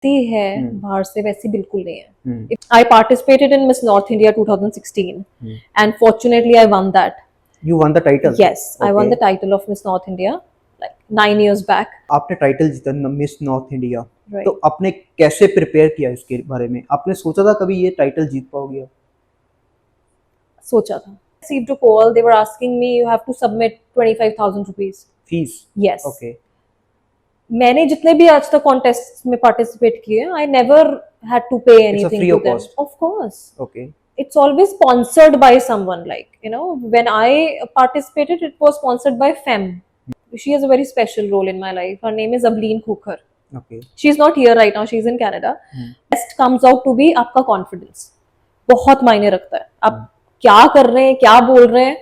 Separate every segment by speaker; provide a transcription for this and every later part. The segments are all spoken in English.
Speaker 1: ती है बाहर से वैसी बिल्कुल नहीं है. I participated in Miss North India 2016 and fortunately I won that.
Speaker 2: You won the title?
Speaker 1: Yes, I won the title of Miss North India like 9 years back.
Speaker 2: आपने टाइटल जीता मिस नॉर्थ इंडिया,
Speaker 1: Right.
Speaker 2: तो आपने कैसे prepare किया इसके बारे में? आपने सोचा था कभी ये टाइटल जीत पाओगे?
Speaker 1: सोचा था. Received a call, they were asking me you have to submit 25,000 rupees.
Speaker 2: Fees?
Speaker 1: Yes.
Speaker 2: Okay.
Speaker 1: मैंने जितने भी आज तक कॉन्टेस्ट में पार्टिसिपेट किए, I never had to pay anything
Speaker 2: free
Speaker 1: to
Speaker 2: of
Speaker 1: them.
Speaker 2: cost.
Speaker 1: Of course.
Speaker 2: Okay.
Speaker 1: It's always sponsored by someone, like, you know, when I participated, it was sponsored by FEM. She has a very special role in my life. Her name is Ableen Khukar.
Speaker 2: Okay.
Speaker 1: She's not here right now, she's in Canada. Best comes out to be आपका confidence. बहुत मायने रखता है. आप क्या कर रहे हैं, क्या बोल रहे हैं,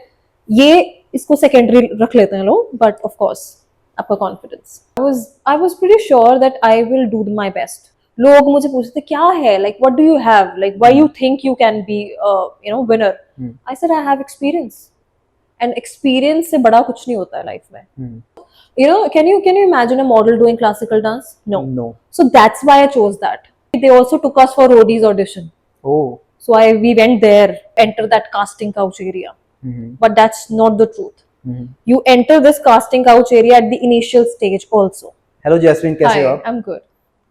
Speaker 1: ये इसको सेकेंडरी रख लेते हैं लोग, बट ऑफ कोर्स आपका confidence. I was pretty sure that I will do my best. लोग मुझे पूछते क्या है, like what do you have, like why you think you can be you know winner. I said I have experience, and experience से बड़ा कुछ नहीं होता है लाइफ में. You know, can you imagine a model doing classical dance? No.
Speaker 2: No.
Speaker 1: So that's why I chose that. They also took us for Rodi's audition.
Speaker 2: Oh.
Speaker 1: So we went there, enter that casting couch area. But that's not the truth. You enter this casting couch area at the initial stage also.
Speaker 2: Hello Jasmine, कैसे हो आप?
Speaker 1: I'm good.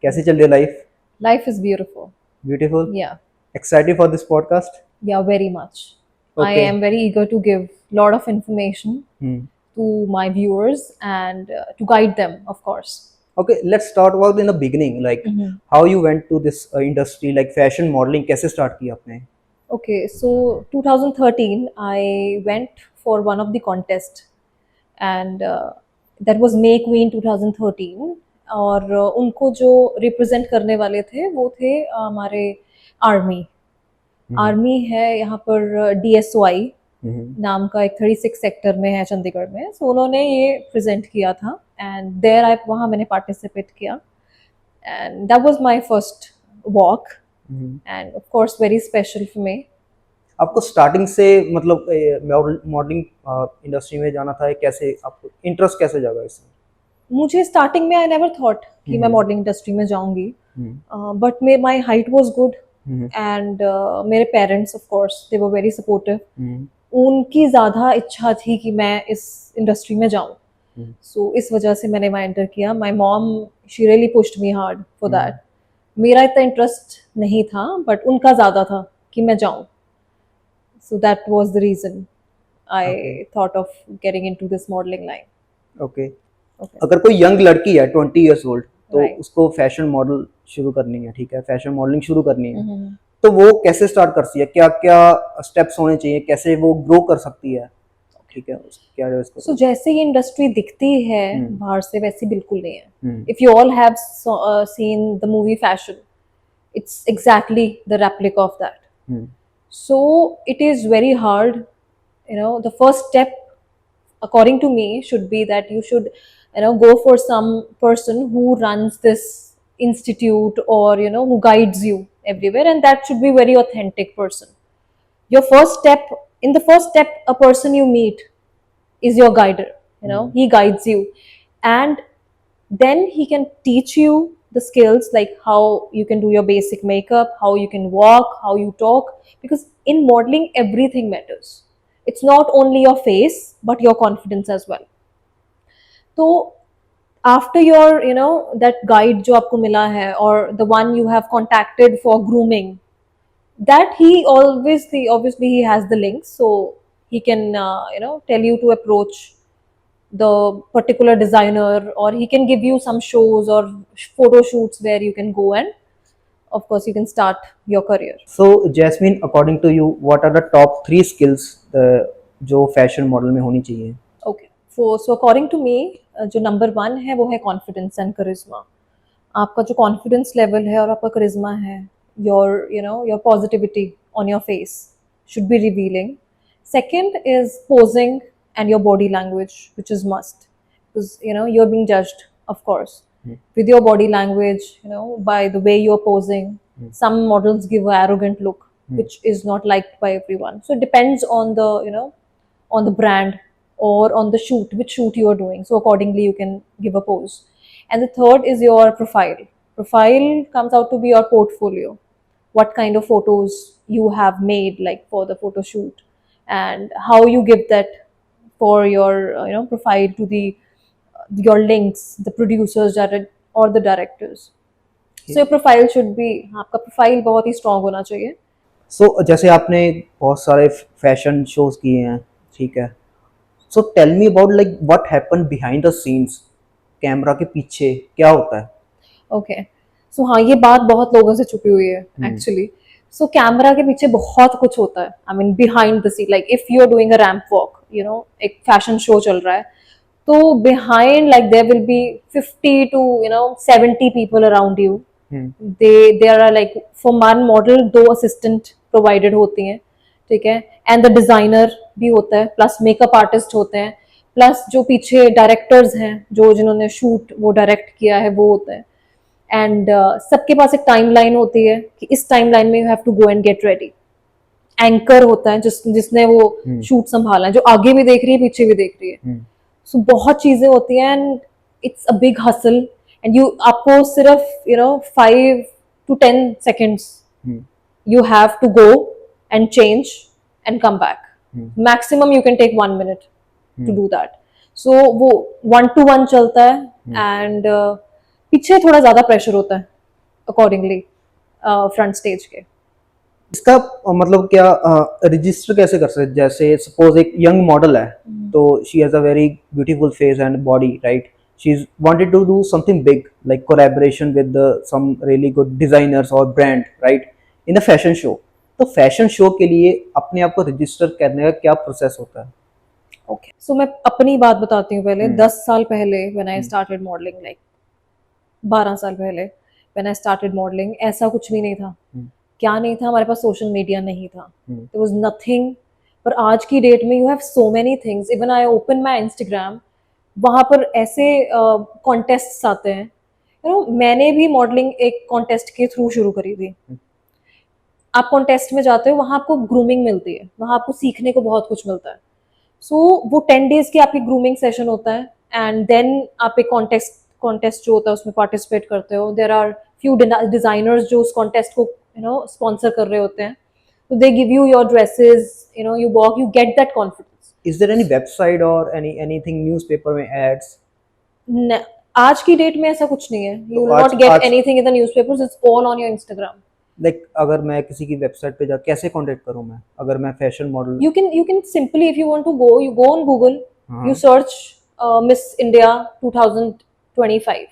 Speaker 2: कैसे चल रही है life?
Speaker 1: Life is beautiful.
Speaker 2: Beautiful?
Speaker 1: Yeah.
Speaker 2: Excited for this podcast?
Speaker 1: Yeah, very much. I
Speaker 2: Okay.
Speaker 1: am very eager to give lot of information to my viewers and to guide them, of course.
Speaker 2: Okay, let's start about in the beginning, like how you went to this industry, like fashion modeling कैसे start किया आपने?
Speaker 1: Okay, so 2013 I went for one of the contest and that was May Queen 2013. और उनको जो represent करने वाले थे वो थे हमारे आर्मी है यहाँ पर DSOI नाम का एक 36 सेक्टर में है चंडीगढ़ में. सो उन्होंने ये प्रेजेंट किया था एंड देयर आई वहाँ मैंने पार्टिसिपेट किया and that was my first walk end of course very special for me.
Speaker 2: आपको स्टार्टिंग से मतलब मॉडलिंग इंडस्ट्री में जाना था, कैसे आपको इंटरेस्ट कैसे जागा इसमें?
Speaker 1: मुझे स्टार्टिंग में आई नेवर थॉट कि मैं मॉडलिंग इंडस्ट्री में जाऊंगी, but my height was good and मेरे parents of course they were very supportive. उनकी ज़्यादा इच्छा थी कि मैं इस इंडस्ट्री में जाऊं, सो इस वजह से मैंने वहाँ एंटर किया. My mom she really pushed me hard for that. मेरा इतना इंटरेस्ट नहीं था बट उनका ज़्यादा था कि मैं जाऊं. So that was the reason I thought of getting into this modeling line.
Speaker 2: Okay. अगर कोई यंग लड़की है 20 years old तो उसको फैशन मॉडल शुरू करनी है, ठीक है, फैशन मॉडलिंग शुरू करनी है, तो वो कैसे स्टार्ट कर सकती है? क्या क्या स्टेप्स होने चाहिए? कैसे वो ग्रो कर सकती है? ठीक है, क्या है उसको?
Speaker 1: So जैसे ये इंडस्ट्री दिखती है बाहर से वैसी बिल्कुल नहीं है. If you all have seen the movie Fashion, it's exactly the replica of that. So it is very hard, you know. The first step according to me should be that you should, you know, go for some person who runs this institute or, you know, who guides you everywhere, and that should be very authentic person. Your first step, in the first step a person you meet is your guider, you know. He guides you and then he can teach you the skills like how you can do your basic makeup, how you can walk, how you talk, because in modeling everything matters. It's not only your face but your confidence as well. So after your, you know, that guide जो आपको मिला है or the one you have contacted for grooming, that he obviously he has the links, so he can you know, tell you to approach the particular designer, or he can give you some shows or photo shoots where you can go and of course you can start your career.
Speaker 2: So Jasmine, according to you, what are the top 3 skills जो fashion model में होनी चाहिए?
Speaker 1: Okay, so according to me जो number 1 है वो है confidence and करिश्मा. आपका जो कॉन्फिडेंस लेवल है और आपका करिश्मा है, your positivity on your face should be revealing. Second is posing and your body language, which is must, because, you know, you're being judged, of course, with your body language, you know, by the way you're posing. Some models give an arrogant look, which is not liked by everyone. So it depends on the, you know, on the brand or on the shoot, which shoot you are doing. So accordingly you can give a pose. And the third is your profile. Profile comes out to be your portfolio. What kind of photos you have made, like for the photo shoot, and how you give that for your profile to the your links, the producers or the directors. So your profile should be, आपका profile बहुत ही strong होना चाहिए.
Speaker 2: सो जैसे आपने बहुत सारे fashion shows किए हैं, ठीक है, so tell me about like what happen behind the scenes, camera के पीछे क्या होता है?
Speaker 1: ओके, सो हाँ, ये बात बहुत लोगों से छुपी हुई है एक्चुअली. सो कैमरा के पीछे बहुत कुछ होता है. I mean behind the scene, like if you are doing a ramp walk, एक फैशन शो चल रहा है, तो behind like there will be 50 to 70 people around you. There are like for one model 2 assistant provided होती हैं, ठीक है, and the designer भी होता है, प्लस मेकअप आर्टिस्ट होते हैं, प्लस जो पीछे डायरेक्टर्स हैं, जो जिन्होंने शूट वो डायरेक्ट किया है वो होता है. एंड सबके पास एक टाइमलाइन होती है कि इस टाइमलाइन में you have to go and get ready. Anchor होता है जिसने वो शूट संभाला है, जो आगे भी देख रही है पीछे भी देख रही है. सो बहुत चीजें होती हैं and it's a big hustle. And आपको सिर्फ 5 to 10 seconds you have to go and change and come back. Maximum you can take 1 minute to do that. So वो 1-to-1 चलता है एंड पीछे थोड़ा ज्यादा प्रेशर होता है अकॉर्डिंगली फ्रंट स्टेज के.
Speaker 2: इसका मतलब क्या रजिस्टर कैसे कर सकते? जैसे सपोज एक यंग मॉडल है, तो she has a very beautiful face and body, right? She is wanted to do something big like collaboration with some really good designers और brand, right, in a fashion show. तो fashion show के लिए अपने आप को register करने का क्या प्रोसेस होता है?
Speaker 1: ओके, सो मैं अपनी बात बताती हूँ पहले. 10 साल पहले when I started modelling, like 12 साल पहले व्हेन आई स्टार्टेड मॉडलिंग, ऐसा कुछ भी नहीं था. क्या नहीं था? हमारे पास सोशल मीडिया नहीं था. There was nothing. पर आज की डेट में you have so many things. Even I open my Instagram, वहां पर ऐसे कॉन्टेस्ट्स आते हैं. मैंने भी मॉडलिंग एक कॉन्टेस्ट के थ्रू शुरू करी थी. आप कॉन्टेस्ट में जाते हो, वहां आपको ग्रूमिंग मिलती है, वहां आपको सीखने को बहुत कुछ मिलता है. सो वो 10 days की आपकी ग्रूमिंग सेशन होता है एंड देन आप एक कॉन्टेस्ट जो होता है उसमें पार्टिसिपेट करते हो. देयर आर फ्यू डिजाइनर्स जो उस कॉन्टेस्ट को स्पॉन्सर कर रहे होते हैं. तो they give you your dresses, you walk, you get that confidence.
Speaker 2: Is there any website और एनीथिंग न्यूज़पेपर में एड्स?
Speaker 1: आज की डेट में ऐसा कुछ नहीं है. You will not get anything in the newspapers. It's all on your Instagram.
Speaker 2: Like अगर मैं किसी की वेबसाइट पे जा कैसे कांटेक्ट करूं मैं, अगर मैं fashion model?
Speaker 1: You can simply, if you want to go, you go on Google, you search Miss India 2025,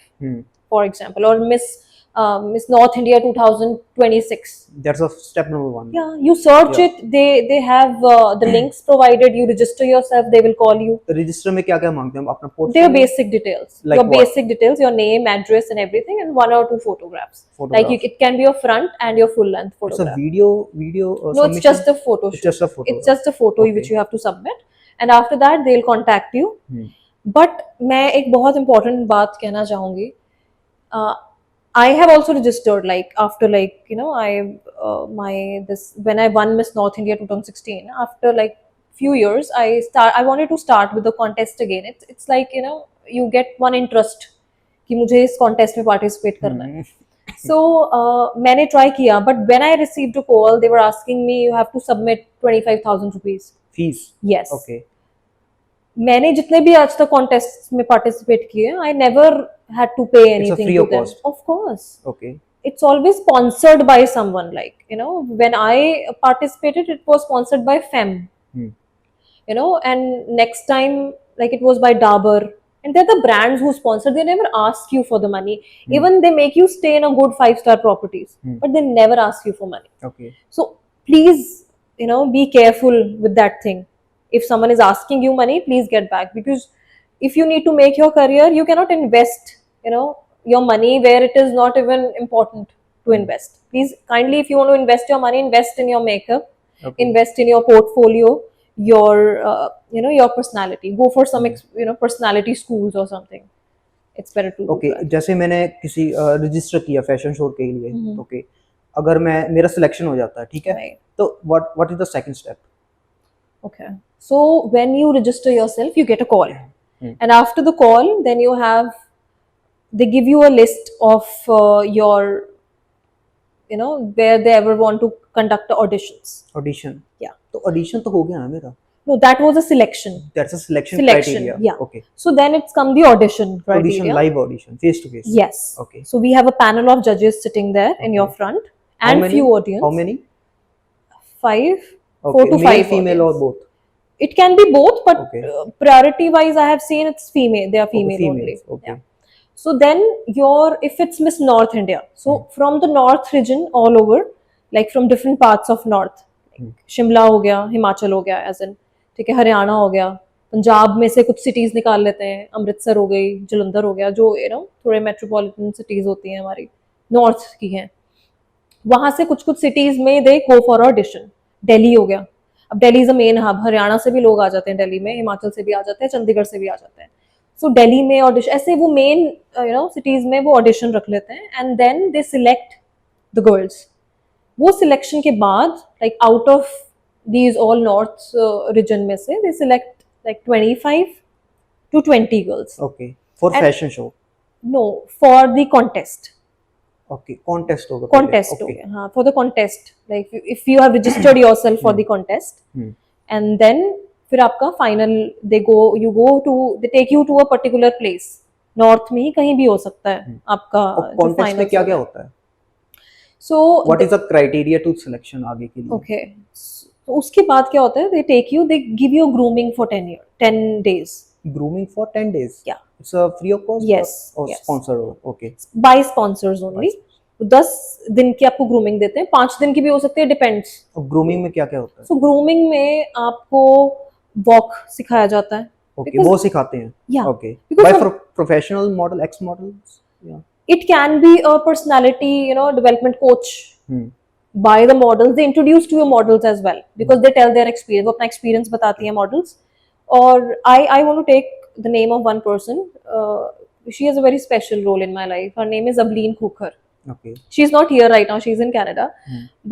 Speaker 1: for example, or Miss North India 2026.
Speaker 2: That's a step number 1.
Speaker 1: Yeah, you search it. They have the links provided. You register yourself. They will call you.
Speaker 2: Register में क्या क्या मांगते हैं? अपना
Speaker 1: Their
Speaker 2: portfolio,
Speaker 1: basic details,
Speaker 2: Like
Speaker 1: your
Speaker 2: what?
Speaker 1: basic details, your name, address, and everything, and 1 or 2 photographs. Like it can be your front and your full length
Speaker 2: it's a
Speaker 1: photograph.
Speaker 2: video
Speaker 1: No,
Speaker 2: submission?
Speaker 1: it's just a photo
Speaker 2: It's
Speaker 1: shoot.
Speaker 2: just a photo.
Speaker 1: It's just a photo which you have to submit, and after that they'll contact you. But मैं एक बहुत important बात कहना चाहूँगी. I have also registered, like after when I won Miss North India 2016, after like few years I wanted to start with the contest again. It's like you get one interest कि मुझे इस contest में participate करना है. So मैंने try किया, but when I received a call, they were asking me, you have to submit 25,000 rupees
Speaker 2: fees.
Speaker 1: Yes.
Speaker 2: Okay.
Speaker 1: मैंने जितने भी आज तक कॉन्टेस्ट में पार्टिसिपेट किए, I never had to pay anything
Speaker 2: free
Speaker 1: to
Speaker 2: of
Speaker 1: देम.
Speaker 2: cost.
Speaker 1: Of course,
Speaker 2: Okay.
Speaker 1: it's always sponsored by someone. Like when I participated, it was sponsored by FEM. And next time, like it was by Dabur, and they're the brands who sponsor. They never ask you for the money. Even they make you stay in a good 5-star properties, but they never ask you for money.
Speaker 2: Okay.
Speaker 1: So please, be careful with that thing. If someone is asking you money, please get back, because if you need to make your career, you cannot invest your money where it is not even important to invest. Please kindly, if you want to invest your money, invest in your makeup.
Speaker 2: Okay.
Speaker 1: Invest in your portfolio, your your personality. Go for some personality schools or something. It's better to
Speaker 2: Okay.
Speaker 1: do that.
Speaker 2: जैसे मैंने किसी register किया fashion show के लिए, okay, अगर मेरा selection हो जाता है, ठीक है,
Speaker 1: Right.
Speaker 2: तो what is the second step?
Speaker 1: Okay. So when you register yourself, you get a call. And after the call, then you have they give you a list of your, you know, where they ever want to conduct the auditions.
Speaker 2: Audition,
Speaker 1: Yeah.
Speaker 2: तो audition तो हो गया ना मेरा,
Speaker 1: No, that was a selection.
Speaker 2: That's a selection
Speaker 1: Selection,
Speaker 2: criteria,
Speaker 1: yeah.
Speaker 2: Okay,
Speaker 1: So then it's come the audition
Speaker 2: audition,
Speaker 1: criteria.
Speaker 2: Live audition, face to face,
Speaker 1: Yes.
Speaker 2: Okay.
Speaker 1: So we have a panel of judges sitting there in your
Speaker 2: Okay.
Speaker 1: front
Speaker 2: How
Speaker 1: and
Speaker 2: many?
Speaker 1: few audience.
Speaker 2: How many?
Speaker 1: 5, 4
Speaker 2: Okay,
Speaker 1: to
Speaker 2: male,
Speaker 1: 5
Speaker 2: female or
Speaker 1: audience.
Speaker 2: both?
Speaker 1: It can be both, but
Speaker 2: Okay.
Speaker 1: priority wise, I have seen it's female. They are female
Speaker 2: Okay,
Speaker 1: only.
Speaker 2: females, okay.
Speaker 1: Yeah. So then if it's Miss North India, so from the North region all over, like from different parts of North, Shimla हो गया, हिमाचल हो गया, as in, ठीक है, हरियाणा हो गया, पंजाब में से कुछ सिटीज निकाल लेते हैं, अमृतसर हो गई, जलंधर हो गया, जो यू नो थोड़े मेट्रोपॉलिटन सिटीज होती हैं हमारी, नॉर्थ की हैं, वहां से कुछ कुछ सिटीज में दे गो फॉर ऑडिशन. दिल्ली हो गया, अब Delhi is a main hub, Haryana से भी लोग आ जाते हैं दिल्ली में, हिमाचल से भी आ जाते हैं, चंडीगढ़ से भी आ जाते हैं. सो दिल्ली में ऑडिशन, ऐसे वो मेन यू नो सिटीज में वो ऑडिशन रख लेते हैं, and then they select the girls. वो सिलेक्शन के बाद, like out of these all north region में से they select like 25 to 20 girls.
Speaker 2: Okay, for
Speaker 1: And-
Speaker 2: fashion show.
Speaker 1: No, for the contest.
Speaker 2: Okay, contest होगा पहले.
Speaker 1: Contest हो
Speaker 2: Okay.
Speaker 1: गया, हाँ, for the contest. Like if you have registered yourself for the contest, and then फिर आपका final, they take you to a particular place. North में ही कहीं भी हो सकता है आपका
Speaker 2: और
Speaker 1: जो
Speaker 2: contest में
Speaker 1: finals
Speaker 2: क्या
Speaker 1: होगा.
Speaker 2: क्या होता है?
Speaker 1: So
Speaker 2: What is the criteria to selection आगे के लिए?
Speaker 1: okay. So उसके बाद क्या होता है? They give you grooming for 10 days.
Speaker 2: Grooming for 10 days.
Speaker 1: Yeah.
Speaker 2: It's a free of cost.
Speaker 1: Yes,
Speaker 2: or
Speaker 1: yes.
Speaker 2: sponsored होगा. Okay.
Speaker 1: By sponsors only. तो 10 दिन की आपको ग्रूमिंग देते हैं, 5 दिन की भी हो सकती है, डिपेंड्स.
Speaker 2: और grooming में क्या क्या होता है?
Speaker 1: सो ग्रूमिंग में आपको वॉक सिखाया जाता है.
Speaker 2: Okay,
Speaker 1: because-
Speaker 2: वो सिखाते हैं.
Speaker 1: Yeah.
Speaker 2: Okay.
Speaker 1: Because
Speaker 2: By
Speaker 1: of-
Speaker 2: professional model, ex models. Yeah.
Speaker 1: It can be a personality, you know, development coach
Speaker 2: Hmm.
Speaker 1: by the models. They introduce to your models as well because they tell their experience. वो अपना experience बताती हैं models. और I want to take the name of one person. She has a very special role in my life. Her name is Ableen Khukar.
Speaker 2: Okay.
Speaker 1: She's not here right now, she's in Canada.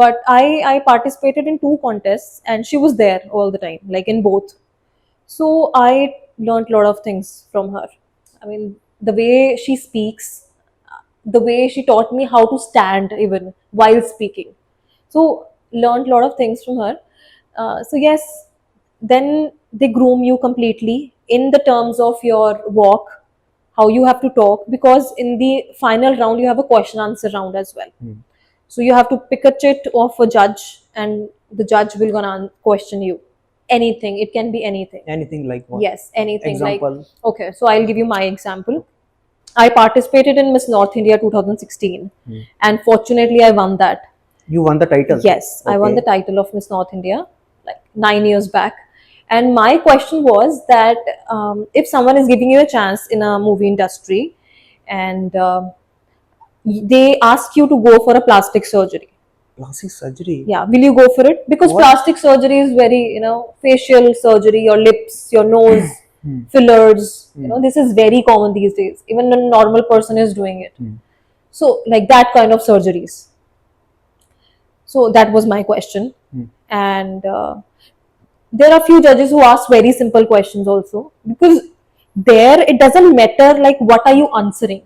Speaker 1: But I participated in 2 contests and she was there all the time, like in both. So I learned a lot of things from her. I mean, the way she speaks, the way she taught me how to stand even while speaking. So learned a lot of things from her. So yes, then they groom you completely in the terms of your walk, how you have to talk, because in the final round you have a question answer round as well. So you have to pick a chit of a judge and the judge will gonna question you anything. It can be anything.
Speaker 2: Anything like what?
Speaker 1: Yes, anything.
Speaker 2: Example.
Speaker 1: Like, okay, so I'll give you my example. I participated in Miss North India 2016 and fortunately I won that.
Speaker 2: You won the title?
Speaker 1: Yes, I won
Speaker 2: Okay.
Speaker 1: the title of Miss North India like 9 years back. And my question was that if someone is giving you a chance in a movie industry and they ask you to go for a plastic surgery,
Speaker 2: Plastic surgery?
Speaker 1: yeah, will you go for it? Because
Speaker 2: What?
Speaker 1: plastic surgery is very, you know, facial surgery, your lips, your nose, fillers, you know, this is very common these days. Even a normal person is doing it. So like that kind of surgeries. So that was my question. And there are few judges who ask very simple questions also, because there it doesn't matter like what are you answering.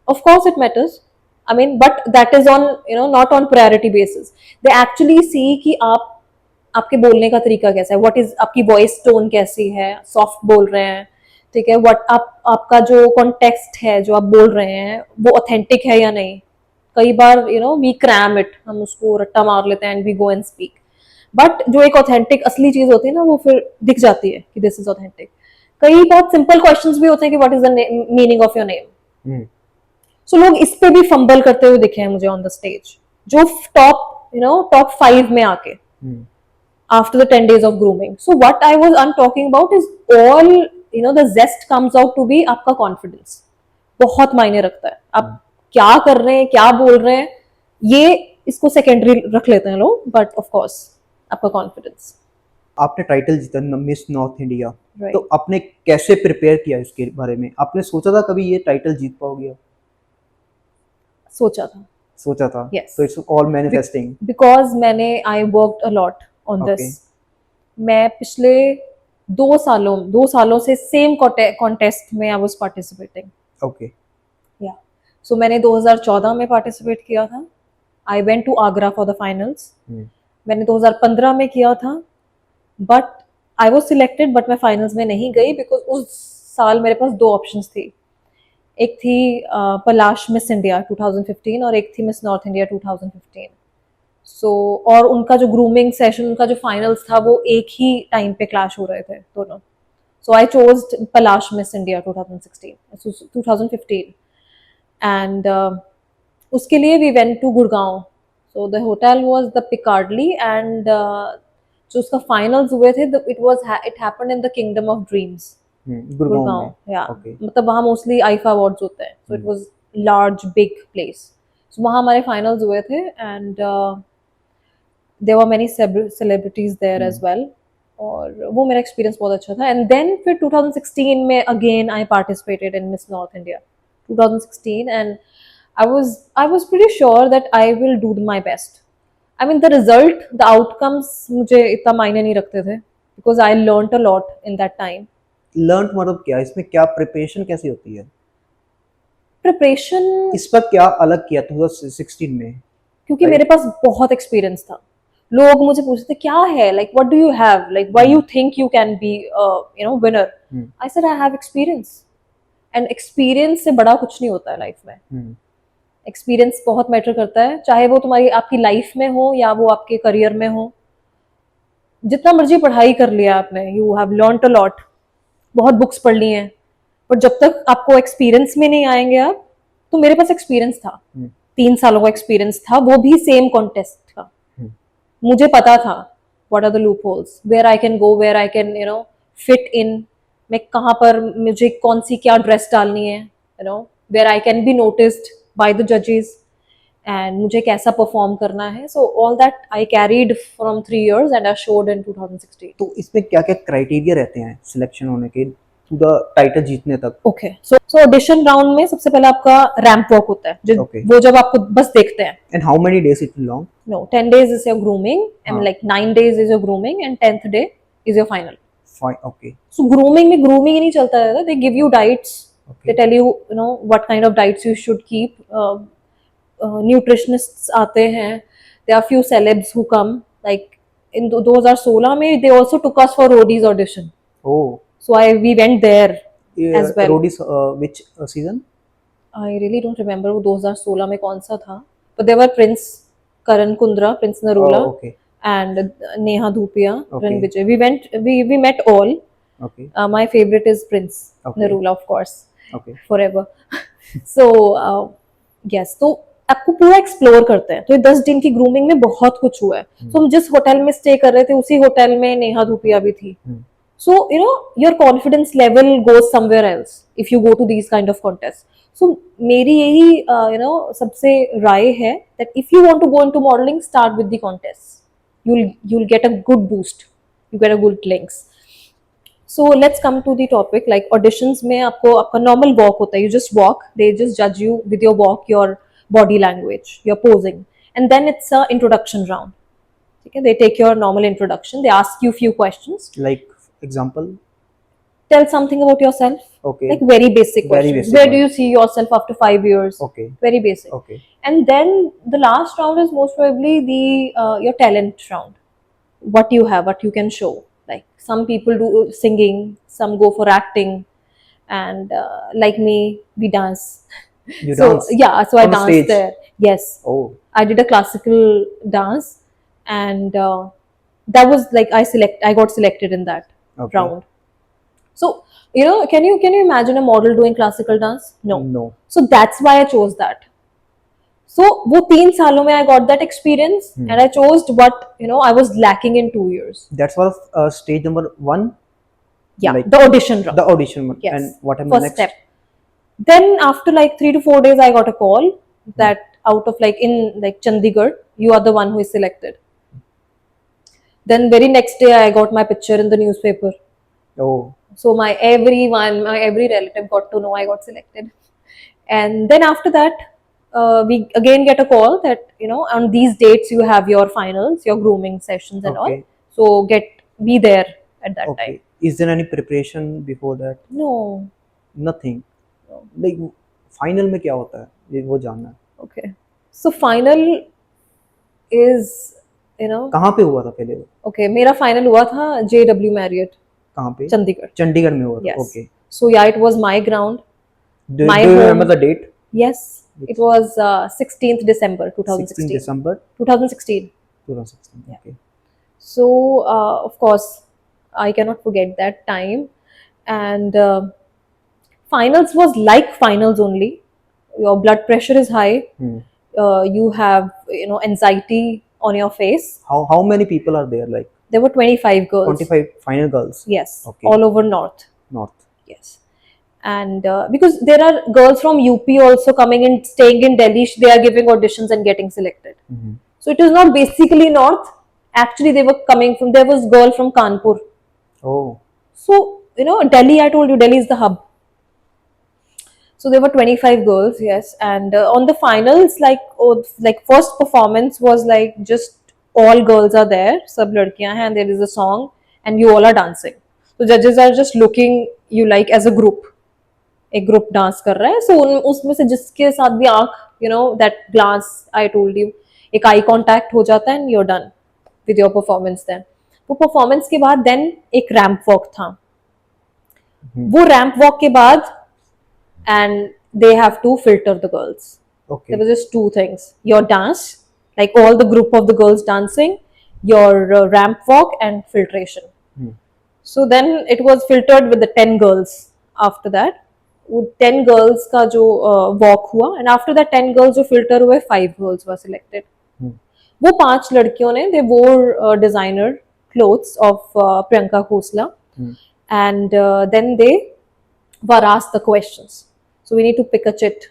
Speaker 1: Of course it matters. I mean, but that is on, you know, not on priority basis. They actually see कि आपके बोलने का तरीका कैसा है, what is आपकी voice tone कैसी है, soft बोल रहे हैं, ठीक है, what आपका जो context है जो आप बोल रहे हैं वो authentic है या नहीं. कई बार, you know, we cram it, हम उसको रट्टा मार लेते हैं and we go and speak. But जो एक ऑथेंटिक असली चीज होती है ना, वो फिर दिख जाती है कि दिस इज ऑथेंटिक. कई बहुत सिंपल क्वेश्चंस भी होते हैं कि what is the meaning of your name. So लोग इस पे भी फंबल करते हुए दिखे हैं मुझे ऑन द स्टेज, जो टॉप 5 में आके after the 10 days of grooming. So what I was talking about is all, you know, the gist comes out to be आपका कॉन्फिडेंस. बहुत मायने रखता है आप क्या कर रहे हैं, क्या बोल रहे हैं, ये इसको सेकेंडरी रख लेते हैं लोग, बट ऑफ कोर्स आपका कॉन्फिडेंस.
Speaker 2: आपने टाइटल जीता मिस नॉर्थ इंडिया,
Speaker 1: Right.
Speaker 2: तो आपने कैसे प्रिपेयर किया इसके बारे में? आपने सोचा था कभी ये टाइटल जीत पाओगे?
Speaker 1: सोचा था.
Speaker 2: सोचा था.
Speaker 1: Yes.
Speaker 2: तो इट्स ऑल मैनिफेस्टिंग.
Speaker 1: बिकॉज मैंने I worked a lot on
Speaker 2: Okay.
Speaker 1: This. मैं पिछले 2 सालों से सेम कॉन्टेस्ट में I was participating.
Speaker 2: Okay.
Speaker 1: Yeah. So मैंने 2014 में पार्टिसिपेट किया था. I went to Agra for the finals. मैंने 2015 में किया था, but I was selected, but मैं फाइनल्स में नहीं गई बिकॉज उस साल मेरे पास दो ऑप्शंस थी. एक थी पलाश मिस इंडिया 2015 और एक थी मिस नॉर्थ इंडिया 2015. सो और उनका जो ग्रूमिंग सेशन, उनका जो फाइनल्स था, वो एक ही टाइम पे क्लैश हो रहे थे दोनों. So I chose Palash Miss India 2015. And उसके लिए we went to Gurgaon. So the hotel was the Piccadilly, and जो उसका फाइनल्स हुए थे, it happened in the Kingdom of Dreams, Gurgaon. या मतलब वहाँ मोस्टली आईफा अवार्ड्स होते हैं. So it was large big place. So वहाँ हमारे फाइनल्स हुए थे, and there were many celebrities there as well. और वो मेरा एक्सपीरियंस बहुत अच्छा था. एंड देन फिर 2016 में again I participated in miss north India 2016, and I was pretty sure that I will do my best. I mean, the result, the outcomes मुझे इतना मायने नहीं रखते थे because I learnt a lot in that time.
Speaker 2: Learnt मतलब क्या, इसमें क्या प्रिपरेशन कैसी होती है?
Speaker 1: Preparation
Speaker 2: इस पर क्या अलग किया 2016 में?
Speaker 1: क्योंकि मेरे पास बहुत एक्सपीरियंस था. लोग मुझे पूछते क्या है, like what do you have, like why you think you can be winner. I said I have experience, and experience से बड़ा कुछ नहीं होता है लाइफ में. एक्सपीरियंस बहुत मैटर करता है, चाहे वो तुम्हारी आपकी लाइफ में हो या वो आपके करियर में हो. जितना मर्जी पढ़ाई कर लिया आपने, you have learned a lot, बहुत बुक्स पढ़ ली हैं, पर जब तक आपको एक्सपीरियंस में नहीं आएंगे आप. तो मेरे पास एक्सपीरियंस था, 3 सालों का एक्सपीरियंस था, वो भी सेम कॉन्टेस्ट का. मुझे पता था what are the loopholes, where I can go, where I can fit in. मैं कहाँ पर मुझे कौन सी क्या ड्रेस डालनी है, where I can be noticed by the judges, and मुझे कैसा परफॉर्म करना है. So all that I carried from 3 years and I showed in 2016.
Speaker 2: तो इसमें क्या क्या क्राइटेरिया रहते हैं सिलेक्शन होने के, पूरा टाइटल जीतने तक?
Speaker 1: Okay, so ऑडिशन राउंड में सबसे पहले आपका रैंप वॉक होता है, वो जब आपको बस देखते हैं.
Speaker 2: And how many days it will long?
Speaker 1: No, 10 days is your grooming, and like 9 days is your grooming, and 10th day is your final.
Speaker 2: Fine, okay.
Speaker 1: So grooming में grooming ही नहीं चलता है, they give you diets. Okay. They tell you, what kind of diets you should keep. Nutritionists आते हैं. There are few celebs who come. Like in 2016 में, they also took us for Roadies audition.
Speaker 2: Oh.
Speaker 1: So we went there as well.
Speaker 2: Roadies, which season?
Speaker 1: I really don't remember वो 2016 में कौन सा था. But there were Prince Karan Kundra, Prince Narula,
Speaker 2: okay.
Speaker 1: and Neha Dhupia,
Speaker 2: okay.
Speaker 1: Ranvijay. We met all. Okay. My favorite is Prince Narula, of course. Okay. Forever. So yes, तो आपको पूरा explore करते हैं. तो 10 दिन की ग्रूमिंग में बहुत कुछ हुआ है. तो हम जिस होटल में स्टे कर रहे थे, उसी होटल में नेहा धूपिया भी थी. So your confidence level goes somewhere else if you go to these kind of contests. So मेरी यही सबसे राय है that if you want to go into modeling, start with the contests. You'll get a good boost. You get a good links. So let's come to the topic. Like auditions में आपका normal walk होता है. You just walk. They just judge you with your walk, your body language, your posing, and then it's a introduction round. Okay, they take your normal introduction. They ask you few questions.
Speaker 2: Like example.
Speaker 1: Tell something about yourself. Okay. Like very basic questions. Where do you see yourself after 5 years? Okay. Very basic. Okay. And then the last round is most probably your talent round. What you have, what you can show. Like some people do singing, some go for acting, and like me, we dance.
Speaker 2: You
Speaker 1: so
Speaker 2: dance?
Speaker 1: Yeah, so I danced
Speaker 2: stage?
Speaker 1: there. Yes.
Speaker 2: Oh.
Speaker 1: I did a classical dance, and that was like I got selected in that round. So can you imagine a model doing classical dance? No. So that's why I chose that. So वो 3 सालों में I got that experience, and I chose what I was lacking in 2 years.
Speaker 2: That's was stage number 1.
Speaker 1: Yeah, like the audition round.
Speaker 2: The audition one. Yes. And what happened next?
Speaker 1: Step. Then after like 3 to 4 days, I got a call that out of in Chandigarh, you are the one who is selected. Then very next day, I got my picture in the newspaper. Oh. So my every relative got to know I got selected. And then after that, we again get a call that on these dates you have your finals, your grooming sessions and all. So be there at that time.
Speaker 2: Is there any preparation before that?
Speaker 1: No.
Speaker 2: Nothing. No. Like final में क्या होता है? ये वो जानना है।
Speaker 1: Okay. So final is, you know,
Speaker 2: कहाँ पे हुआ था पहले वो?
Speaker 1: okay, मेरा final हुआ था JW Marriott,
Speaker 2: कहाँ पे?
Speaker 1: चंडीगढ़.
Speaker 2: चंडीगढ़ में हुआ था।
Speaker 1: Yes.
Speaker 2: Okay.
Speaker 1: So yeah, it was my ground,
Speaker 2: do
Speaker 1: my
Speaker 2: you
Speaker 1: home.
Speaker 2: Remember the date?
Speaker 1: Yes, it was 16th December
Speaker 2: 16
Speaker 1: 2016.
Speaker 2: December
Speaker 1: 2016.
Speaker 2: 2016। Okay.
Speaker 1: So of course, I cannot forget that time. And finals was like finals only. Your blood pressure is high. You have, you know, anxiety on your face.
Speaker 2: How many people are there? Like
Speaker 1: There were 25 girls.
Speaker 2: 25 final girls.
Speaker 1: Yes.
Speaker 2: Okay.
Speaker 1: All over North.
Speaker 2: North.
Speaker 1: Yes. And because there are girls from UP also coming and staying in Delhi, they are giving auditions and getting selected. So it is not basically North. Actually, they were coming from, there was girl from Kanpur.
Speaker 2: Oh.
Speaker 1: So, you know, Delhi, I told you, Delhi is the hub. So there were 25 girls, yes. And on the finals, like first performance was like just all girls are there, sab ladkiyan hain, and there is a song, and you all are dancing. So judges are just looking you like as a group. एक group dance कर रहा है, सो उसमें से जिसके साथ भी आंख, you know, that glance I told you, एक आई कांटेक्ट हो जाता है and you are done with your performance. Then वो परफॉर्मेंस के बाद देन एक रैंप वॉक था. वो रैंप वॉक के बाद and they have to filter the girls.
Speaker 2: Okay.
Speaker 1: There were just two things: your dance, like all the group of the girls dancing, your ramp walk, and filtration. So then it was filtered with the 10 girls. After that, वो 10 girls का जो walk हुआ, and after that 10 girls जो filter हुए, 5 girls were selected. वो 5 लड़कियों ने, they wore designer clothes of Priyanka Khosla, and then they were asked the questions. So we need to pick a chit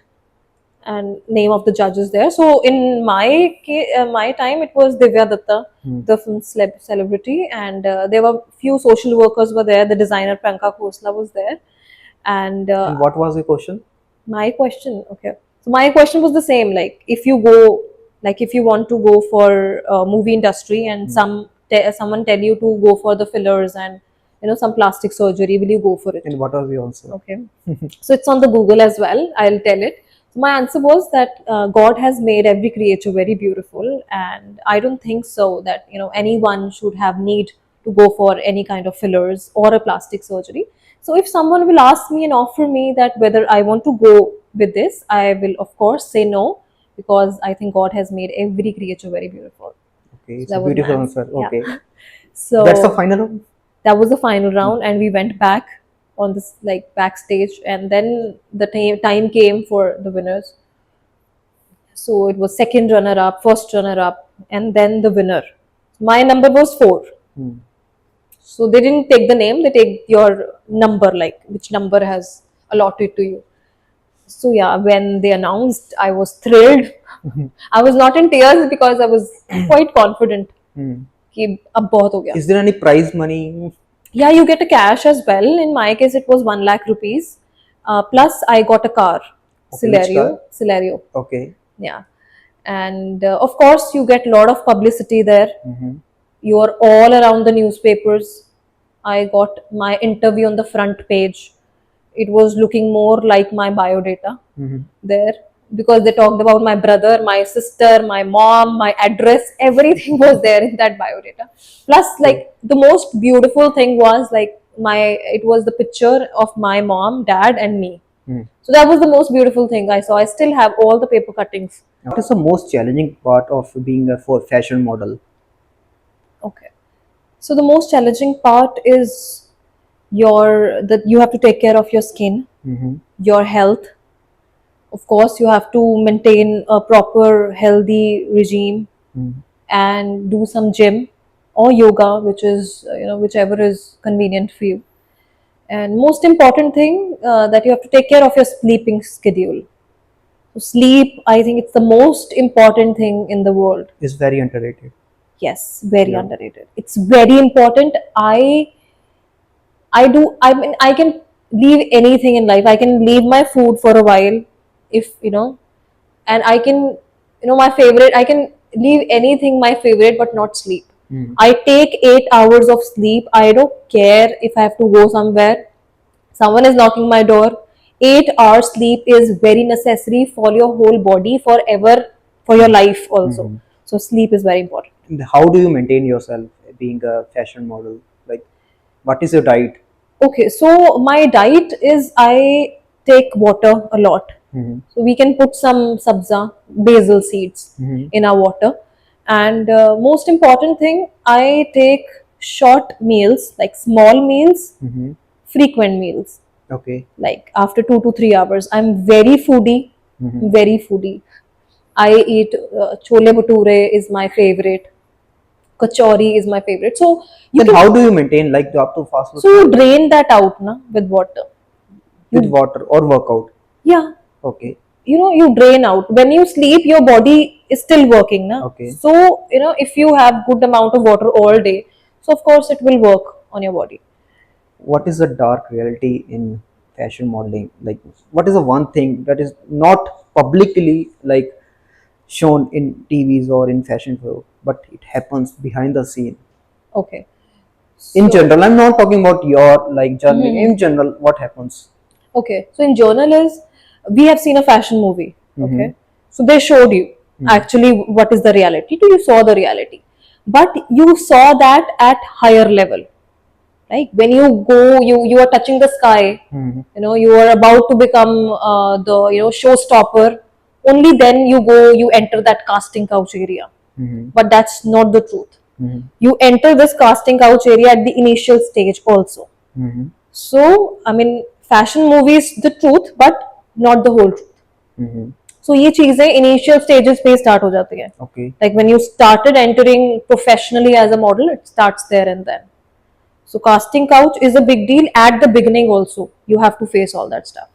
Speaker 1: and name of the judges there. So in my time, it was Divya Datta, the film celebrity, and there were few social workers were there. The designer Priyanka Khosla was there, and
Speaker 2: And what was the question?
Speaker 1: my question, okay. So my question was the same. Like, if you go, like if you want to go for movie industry, and someone tell you to go for the fillers and, you know, some plastic surgery, will you go for it?
Speaker 2: And what was the answer?
Speaker 1: Okay. So it's on the Google as well. I'll tell it. So my answer was that God has made every creature very beautiful, and I don't think so that, you know, anyone should have need to go for any kind of fillers or a plastic surgery. So if someone will ask me and offer me that whether I want to go with this, I will of course say no, because I think God has made every creature very beautiful.
Speaker 2: Okay, it's
Speaker 1: That
Speaker 2: a
Speaker 1: was my
Speaker 2: beautiful
Speaker 1: answer.
Speaker 2: answer. Okay.
Speaker 1: Yeah. So
Speaker 2: That's the final one?
Speaker 1: that was the final round, and we went back on this, like, backstage, and then the time came for the winners. So it was second runner up, first runner up, and then the winner. My number was 4. So they didn't take the name, they take your number, like which number has allotted to you. So yeah, when they announced, I was thrilled. I was not in tears because I was quite confident कि अब बहुत हो गया.
Speaker 2: Is there any prize money?
Speaker 1: Yeah, you get a cash as well. In my case, it was 1 lakh rupees. Plus, I got a car,
Speaker 2: Okay, which car?
Speaker 1: Celerio.
Speaker 2: Okay.
Speaker 1: Yeah, and of course, you get a lot of publicity there. You are all around the newspapers. I got my interview on the front page. It was looking more like my biodata there, because they talked about my brother, my sister, my mom, my address, everything was there in that biodata. Plus, like, the most beautiful thing was like it was the picture of my mom, dad, and me. So that was the most beautiful thing I saw. I still have all the paper cuttings.
Speaker 2: What is the most challenging part of being a fashion model?
Speaker 1: Okay. So the most challenging part is that you have to take care of your skin, your health. Of course, you have to maintain a proper healthy regime and do some gym or yoga, which is, you know, whichever is convenient for you. And most important thing, that you have to take care of your sleeping schedule. So sleep, I think it's the most important thing in the world.
Speaker 2: It's very underrated.
Speaker 1: Yes, very underrated. It's very important. I mean, I can leave anything in life. I can leave my food for a while, if, you know, and I can, you know, my favorite, I can leave anything my favorite, but not sleep. I take 8 hours of sleep. I don't care if I have to go somewhere, someone is knocking my door, 8 hours sleep is very necessary for your whole body forever, for your life also. So sleep is very important.
Speaker 2: And how do you maintain yourself being a fashion model? Like, what is your diet?
Speaker 1: Okay, so my diet is I take water a lot. So we can put some sabza, basil seeds in our water. And most important thing, I take short meals, like small meals, frequent meals,
Speaker 2: Okay.
Speaker 1: like after 2 to 3 hours. I'm very foodie, very foodie. I eat chole bhature is my favorite, kachori is my favorite. So you
Speaker 2: Then
Speaker 1: can,
Speaker 2: how do you maintain, like, do you have to fast food
Speaker 1: so you drain that out na with water.
Speaker 2: with water or workout?
Speaker 1: Yeah,
Speaker 2: Okay.
Speaker 1: you know, you drain out. When you sleep, your body is still working na.
Speaker 2: Okay.
Speaker 1: So you know, if you have good amount of water all day, so of course it will work on your body.
Speaker 2: What is the dark reality in fashion modeling? Like, what is the one thing that is not publicly, like, shown in TVs or in fashion show, but it happens behind the scene?
Speaker 1: Okay,
Speaker 2: In
Speaker 1: so,
Speaker 2: general, I'm not talking about your, like, journey. In general, what happens?
Speaker 1: okay, so in journal is, we have seen a fashion movie. Okay, so they showed you actually what is the reality. You saw the reality, but you saw that at higher level. Like when you go, you are touching the sky. You know, you are about to become the, you know, showstopper. Only then you go, you enter that casting couch area. But that's not the truth. You enter this casting couch area at the initial stage also. So I mean, fashion movies the truth, but not the whole truth. So ये चीजें initial stages पे start हो जाती है.
Speaker 2: Okay.
Speaker 1: Like when you started entering professionally as a model, it starts there and then. So casting couch is a big deal at the beginning also. You have to face all that stuff.